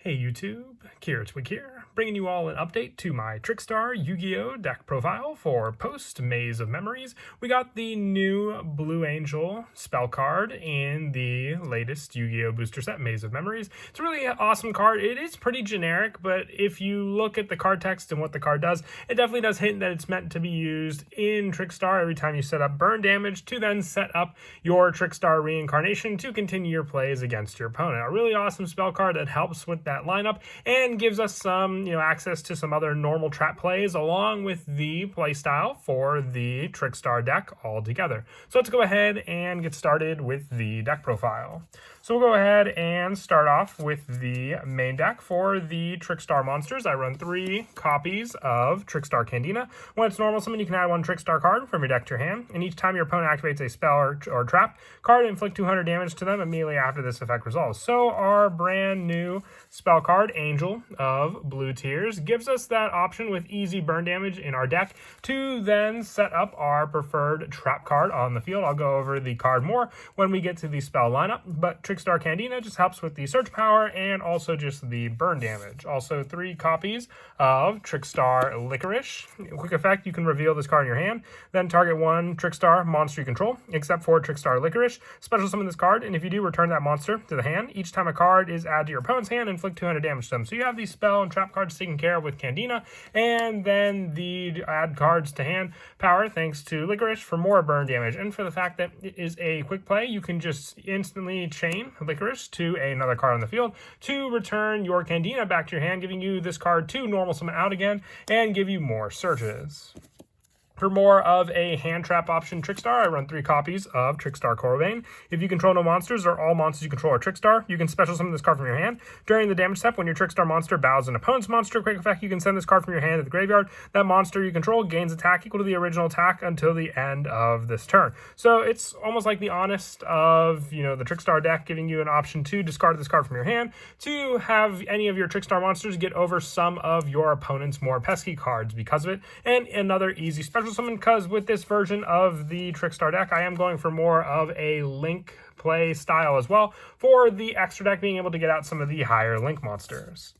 Hey YouTube, Twig here, bringing you all an update to my Trickstar Yugioh deck profile for post Maze of Memories. We got the new Blue Angel spell card in the latest Yu-Gi-Oh! Booster set, Maze of Memories. It's a really awesome card. It is pretty generic, but if you look at the card text and what the card does, it definitely does hint that it's meant to be used in Trickstar every time you set up burn damage to then set up your Trickstar reincarnation to continue your plays against your opponent. A really awesome spell card that helps with that lineup and gives us some access to some other normal trap plays along with the playstyle for the Trickstar deck all together. So let's go ahead and get started with the deck profile. So we'll go ahead and start off with the main deck for the Trickstar monsters. I run 3 copies of Trickstar Candina. When it's normal summon, you can add 1 Trickstar card from your deck to your hand, and each time your opponent activates a spell or trap card, inflict 200 damage to them immediately after this effect resolves. So our brand new spell card, Angel of Blue Tears, gives us that option with easy burn damage in our deck to then set up our preferred trap card on the field. I'll go over the card more when we get to the spell lineup, but Trickstar Candina just helps with the search power and also just the burn damage. Also 3 copies of Trickstar Licorice. Quick effect, you can reveal this card in your hand, then target 1 Trickstar monster you control, except for Trickstar Licorice. Special summon this card, and if you do, return that monster to the hand. Each time a card is added to your opponent's hand, inflict 200 damage to them. So you have these spell and trap cards taken care of with Candina, and then the add cards to hand power thanks to Licorice for more burn damage. And for the fact that it is a quick play, you can just instantly chain Licorice to another card on the field to return your Candina back to your hand, giving you this card to normal summon out again and give you more searches. For more of a hand trap option Trickstar, I run 3 copies of Trickstar Corobane. If you control no monsters or all monsters you control are Trickstar, you can special summon this card from your hand. During the damage step, when your Trickstar monster bows an opponent's monster, quick effect, you can send this card from your hand to the graveyard. That monster you control gains attack equal to the original attack until the end of this turn. So it's almost like the Honest of the Trickstar deck, giving you an option to discard this card from your hand to have any of your Trickstar monsters get over some of your opponent's more pesky cards because of it. And another easy special summon, because with this version of the Trickstar deck, I am going for more of a link play style as well for the extra deck being able to get out some of the higher link monsters.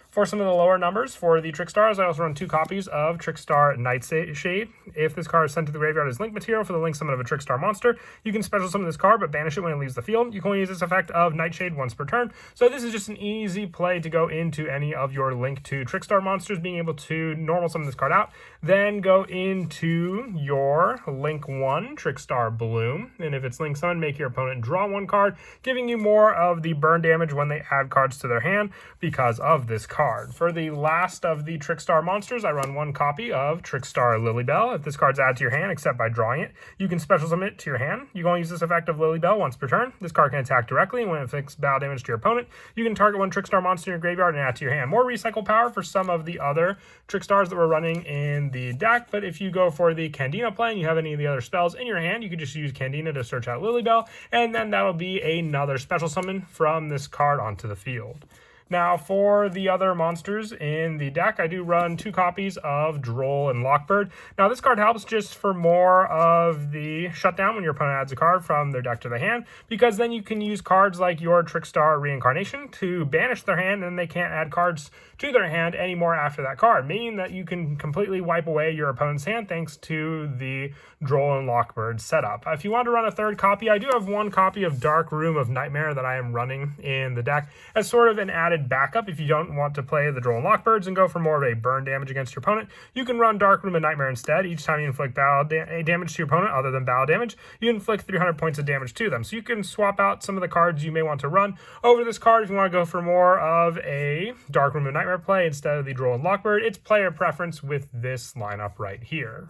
For some of the lower numbers for the Trickstars, I also run 2 copies of Trickstar Nightshade. If this card is sent to the graveyard as link material for the link summon of a Trickstar monster, you can special summon this card but banish it when it leaves the field. You can only use this effect of Nightshade once per turn. So this is just an easy play to go into any of your link to Trickstar monsters, being able to normal summon this card out, then go into your link 1 Trickstar Bloom, and if it's link summon, make your opponent draw 1 card, giving you more of the burn damage when they add cards to their hand because of this card. For the last of the Trickstar monsters, I run 1 copy of Trickstar Lilybell. If this card's added to your hand, except by drawing it, you can special summon it to your hand. You can only use this effect of Lilybell once per turn. This card can attack directly, and when it inflicts battle damage to your opponent, you can target 1 Trickstar monster in your graveyard and add to your hand. More recycle power for some of the other Trickstars that we're running in the deck, but if you go for the Candina play and you have any of the other spells in your hand, you could just use Candina to search out Lilybell, and then that'll be another special summon from this card onto the field. Now, for the other monsters in the deck, I do run 2 copies of Droll and Lockbird. Now, this card helps just for more of the shutdown when your opponent adds a card from their deck to the hand, because then you can use cards like your Trickstar Reincarnation to banish their hand, and they can't add cards to their hand anymore after that card, meaning that you can completely wipe away your opponent's hand thanks to the Droll and Lockbird setup. If you want to run a 3rd copy, I do have 1 copy of Dark Room of Nightmare that I am running in the deck as sort of an added backup. If you don't want to play the Droll and Lockbirds and go for more of a burn damage against your opponent, you can run Dark Room of Nightmare instead. Each time you inflict damage to your opponent other than battle damage, you inflict 300 points of damage to them. So you can swap out some of the cards you may want to run over this card if you want to go for more of a Dark Room of Nightmare play instead of the Droll and Lockbird. It's player preference with this lineup right here.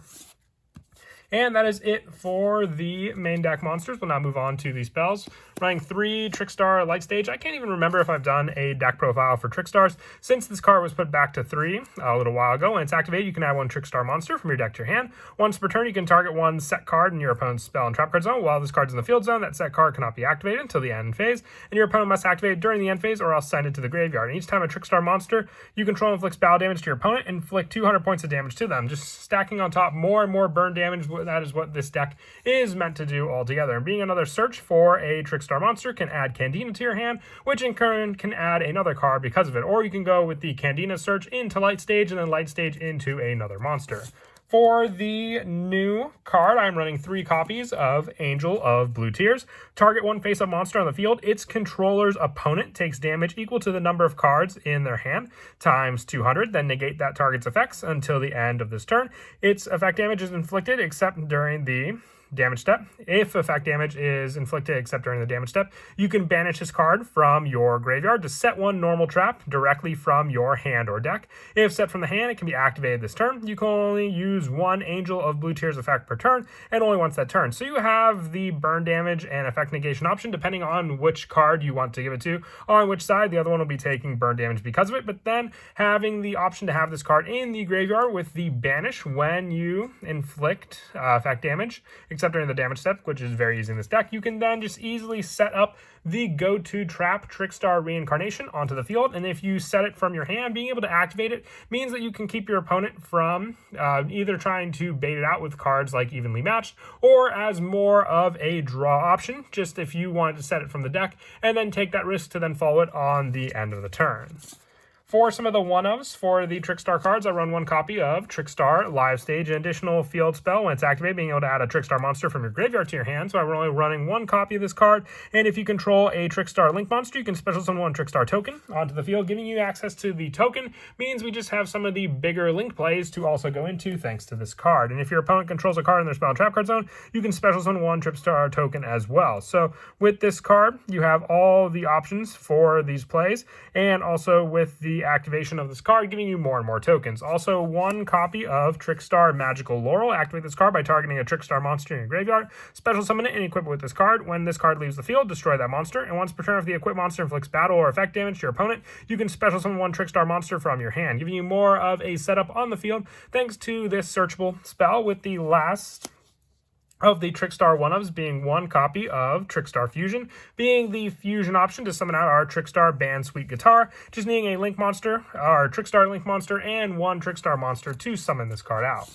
And that is it for the main deck monsters. We'll now move on to the spells. Running 3 Trickstar Light Stage. I can't even remember if I've done a deck profile for Trickstars since this card was put back to 3 a little while ago. When it's activated, you can add 1 Trickstar monster from your deck to your hand. Once per turn, you can target 1 set card in your opponent's spell and trap card zone. While this card's in the field zone, that set card cannot be activated until the end phase, and your opponent must activate it during the end phase or else send it to the graveyard. And each time a Trickstar monster you control inflicts battle damage to your opponent, inflict 200 points of damage to them, just stacking on top more and more burn damage So that is what this deck is meant to do altogether. And being another search for a Trickstar monster can add Candina to your hand, which in turn can add another card because of it. Or you can go with the Candina search into Light Stage and then Light Stage into another monster. For the new card, I'm running 3 copies of Angel of Blue Tears. Target one face-up monster on the field. Its controller's opponent takes damage equal to the number of cards in their hand times 200, then negate that target's effects until the end of this turn. Its effect damage is inflicted except during the damage step. If effect damage is inflicted except during the damage step, you can banish this card from your graveyard to set one normal trap directly from your hand or deck. If set from the hand, it can be activated this turn. You can only use one Angel of Blue Tears effect per turn, and only once that turn. So you have the burn damage and effect negation option depending on which card you want to give it to, on which side. The other one will be taking burn damage because of it, but then having the option to have this card in the graveyard with the banish when you inflict effect damage, except during the damage step, which is very easy in this deck. You can then just easily set up the go-to trap Trickstar Reincarnation onto the field, and if you set it from your hand, being able to activate it means that you can keep your opponent from either trying to bait it out with cards like Evenly Matched, or as more of a draw option, just if you wanted to set it from the deck, and then take that risk to then follow it on the end of the turn. For some of the one-ofs for the Trickstar cards, I run 1 copy of Trickstar Live Stage, an additional field spell when it's activated, being able to add a Trickstar monster from your graveyard to your hand. So I'm only running 1 copy of this card, and if you control a Trickstar Link monster, you can special summon 1 Trickstar token onto the field. Giving you access to the token means we just have some of the bigger Link plays to also go into thanks to this card. And if your opponent controls a card in their spell and trap card zone, you can special summon 1 Trickstar token as well. So with this card, you have all the options for these plays, and also with the activation of this card, giving you more and more tokens. Also, 1 copy of Trickstar Magical Laurel. Activate this card by targeting a Trickstar monster in your graveyard. Special summon it and equip it with this card. When this card leaves the field, destroy that monster. And once per turn, if the equipped monster inflicts battle or effect damage to your opponent, you can special summon 1 Trickstar monster from your hand, giving you more of a setup on the field thanks to this searchable spell, with the last of the Trickstar one-ofs being 1 copy of Trickstar Fusion, being the fusion option to summon out our Trickstar Band Sweet Guitar, just needing a Link monster, our Trickstar Link monster, and 1 Trickstar monster to summon this card out.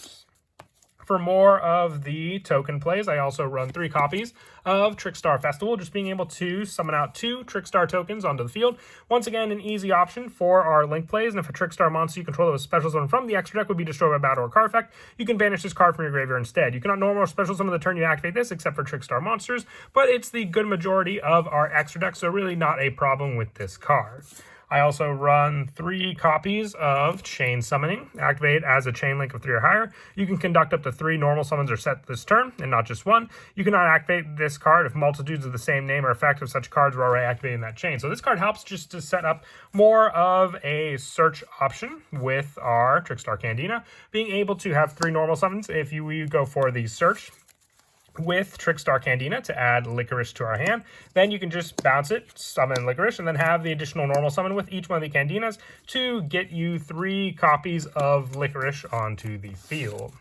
For more of the token plays, I also run 3 copies of Trickstar Festival, just being able to summon out 2 Trickstar tokens onto the field. Once again, an easy option for our Link plays, and if a Trickstar monster you control that was special summon from the extra deck would be destroyed by battle or card effect, you can banish this card from your graveyard instead. You cannot normal or special summon the turn you activate this, except for Trickstar monsters, but it's the good majority of our extra deck, so really not a problem with this card. I also run 3 copies of Chain Summoning. Activate as a chain link of 3 or higher. You can conduct up to 3 normal summons are set this turn, and not just 1. You cannot activate this card if multitudes of the same name or effect of such cards were already activated in that chain. So this card helps just to set up more of a search option with our Trickstar Candina, being able to have 3 normal summons if you go for the search with Trickstar Candina to add Licorice to our hand. Then you can just bounce it, summon Licorice, and then have the additional normal summon with each one of the Candinas to get you 3 copies of Licorice onto the field.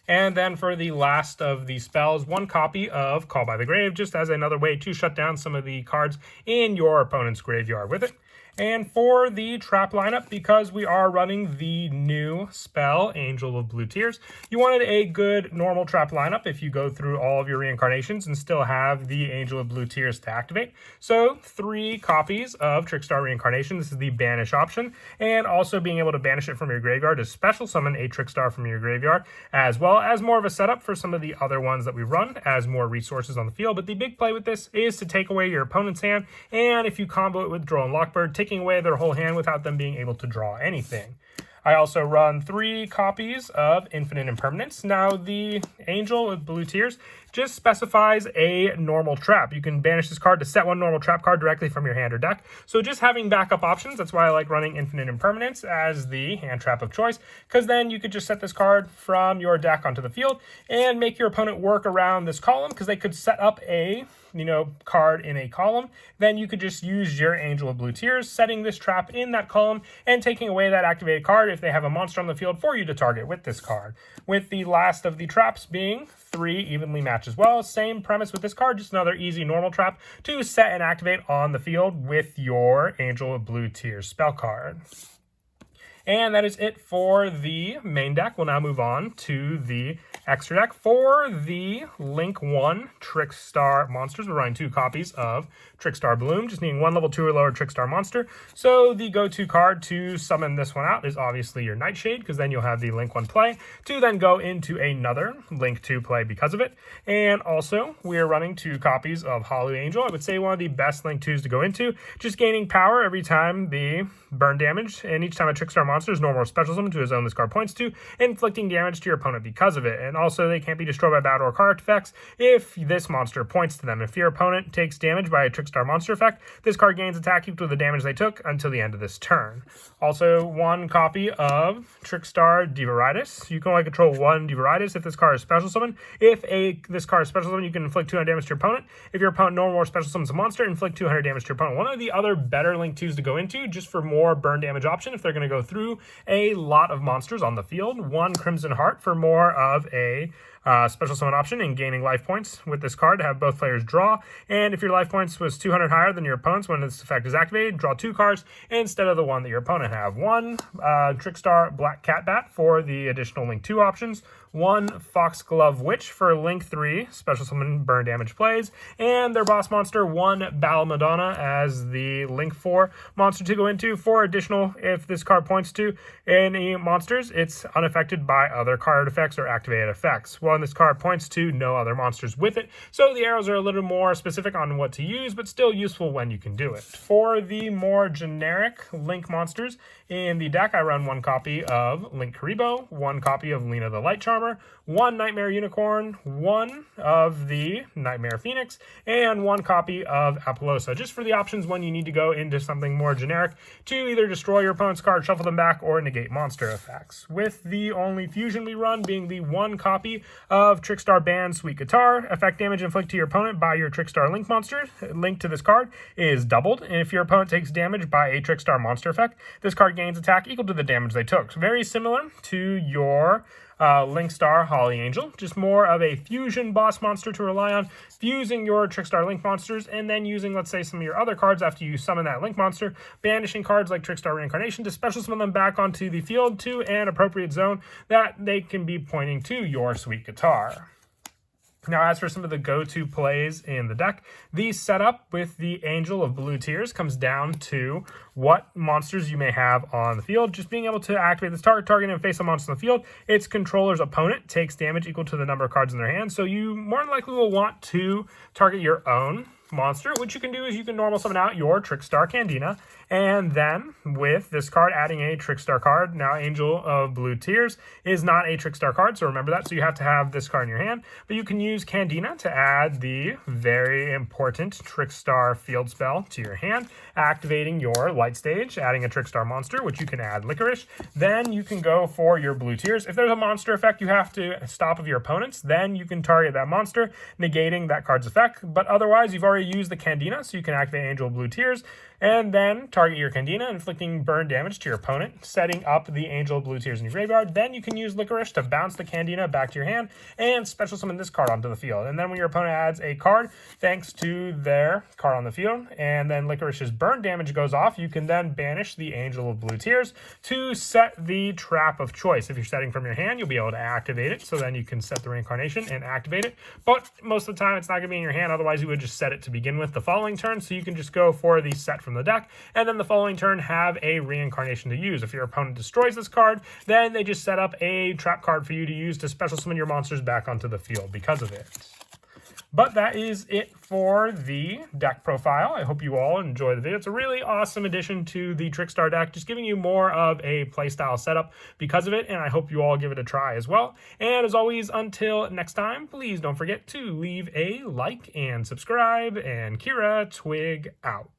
And then for the last of the spells, 1 copy of Call by the Grave, just as another way to shut down some of the cards in your opponent's graveyard with it. And for the trap lineup, because we are running the new spell, Angel of Blue Tears, you wanted a good normal trap lineup if you go through all of your reincarnations and still have the Angel of Blue Tears to activate. So 3 copies of Trickstar Reincarnation. This is the banish option. And also being able to banish it from your graveyard to special summon a Trickstar from your graveyard, as well as more of a setup for some of the other ones that we run as more resources on the field. But the big play with this is to take away your opponent's hand, and if you combo it with Droll and Lockbird, taking away their whole hand without them being able to draw anything. I also run 3 copies of Infinite Impermanence. Now, the Angel of Blue Tears just specifies a normal trap. You can banish this card to set 1 normal trap card directly from your hand or deck. So just having backup options, that's why I like running Infinite Impermanence as the hand trap of choice, because then you could just set this card from your deck onto the field and make your opponent work around this column, because they could set up a card in a column. Then you could just use your Angel of Blue Tears, setting this trap in that column and taking away that activated card if they have a monster on the field for you to target with this card. With the last of the traps being 3 evenly matched as well. Same premise with this card, just another easy normal trap to set and activate on the field with your Angel of Blue Tears spell card. And that is it for the main deck. We'll now move on to the extra deck. For the Link 1 Trickstar monsters, we're running 2 copies of Trickstar Bloom, just needing 1 level 2 or lower Trickstar monster. So the go-to card to summon this one out is obviously your Nightshade, because then you'll have the Link 1 play to then go into another Link 2 play because of it. And also, we are running 2 copies of Hollow Angel. I would say one of the best Link 2s to go into, just gaining power every time the burn damage, and each time a Trickstar monster is normal or special summon to a zone this card points to, inflicting damage to your opponent because of it. And also, they can't be destroyed by battle or card effects if this monster points to them. If your opponent takes damage by a Trickstar monster effect, this card gains attack equal to the damage they took until the end of this turn. Also, 1 copy of Trickstar Divaritis. You can only control 1 Divaritis if this card is special summon. If this card is special summon, you can inflict 200 damage to your opponent. If your opponent normal or special summons a monster, inflict 200 damage to your opponent. One of the other better Link 2s to go into, just for more burn damage option if they're going to go through a lot of monsters on the field. 1 Crimson Heart for more of a special summon option and gaining life points with this card to have both players draw. And if your life points was 200 higher than your opponent's when this effect is activated, draw 2 cards instead of the one that your opponent have. 1 Trickstar Black Cat Bat for the additional Link 2 options. 1 Foxglove Witch for Link 3 special summon burn damage plays, and their boss monster 1 Battle Madonna as the Link 4 monster to go into. For additional, if this card points to any monsters, it's unaffected by other card effects or activated effects. Well, this card points to no other monsters with it, so the arrows are a little more specific on what to use, but still useful when you can do it. For the more generic Link monsters in the deck, I run 1 copy of Link Karibo, 1 copy of Lena the Light Charmer, 1 Nightmare Unicorn, 1 of the Nightmare Phoenix, and 1 copy of Apollosa, just for the options when you need to go into something more generic to either destroy your opponent's card, shuffle them back, or negate monster effects. With the only fusion we run being the 1 copy of Trickstar Band Sweet Guitar. Effect damage inflicted to your opponent by your Trickstar Link monster linked to this card is doubled, and if your opponent takes damage by a Trickstar monster effect, this card gains attack equal to the damage they took. So very similar to your Link Star Holly Angel, just more of a fusion boss monster to rely on, fusing your Trickstar Link monsters, and then using, let's say, some of your other cards after you summon that Link monster, banishing cards like Trickstar Reincarnation to special summon them back onto the field to an appropriate zone that they can be pointing to your Sweet Guitar. Now, as for some of the go-to plays in the deck, the setup with the Angel of Blue Tears comes down to what monsters you may have on the field. Just being able to activate this target and face a monster on the field, its controller's opponent takes damage equal to the number of cards in their hand, so you more than likely will want to target your own monster. What you can do is you can normal summon out your Trickstar Candina, and then with this card adding a Trickstar card. Now, Angel of Blue Tears is not a Trickstar card, so remember that. So you have to have this card in your hand, but you can use Candina to add the very important Trickstar field spell to your hand, activating your Light Stage, adding a Trickstar monster, which you can add Licorice. Then you can go for your Blue Tears. If there's a monster effect you have to stop of your opponent's, then you can target that monster, negating that card's effect. But otherwise, you've already used the Candina, so you can activate Angel of Blue Tears, and then target your Candina, inflicting burn damage to your opponent, setting up the Angel of Blue Tears in your graveyard. Then you can use Licorice to bounce the Candina back to your hand and special summon this card onto the field. And then when your opponent adds a card, thanks to their card on the field, and then Licorice's burn damage goes off, you can then banish the Angel of Blue Tears to set the trap of choice. If you're setting from your hand, you'll be able to activate it, so then you can set the Reincarnation and activate it. But most of the time, it's not going to be in your hand, otherwise you would just set it to begin with the following turn, so you can just go for the set from the deck, and then the following turn have a Reincarnation to use. If your opponent destroys this card, then they just set up a trap card for you to use to special summon your monsters back onto the field because of it. But that is it for the deck profile. I hope you all enjoy the video. It's a really awesome addition to the Trickstar deck, just giving you more of a playstyle setup because of it, and I hope you all give it a try as well. And as always, until next time, please don't forget to leave a like and subscribe, and Kira Twig out.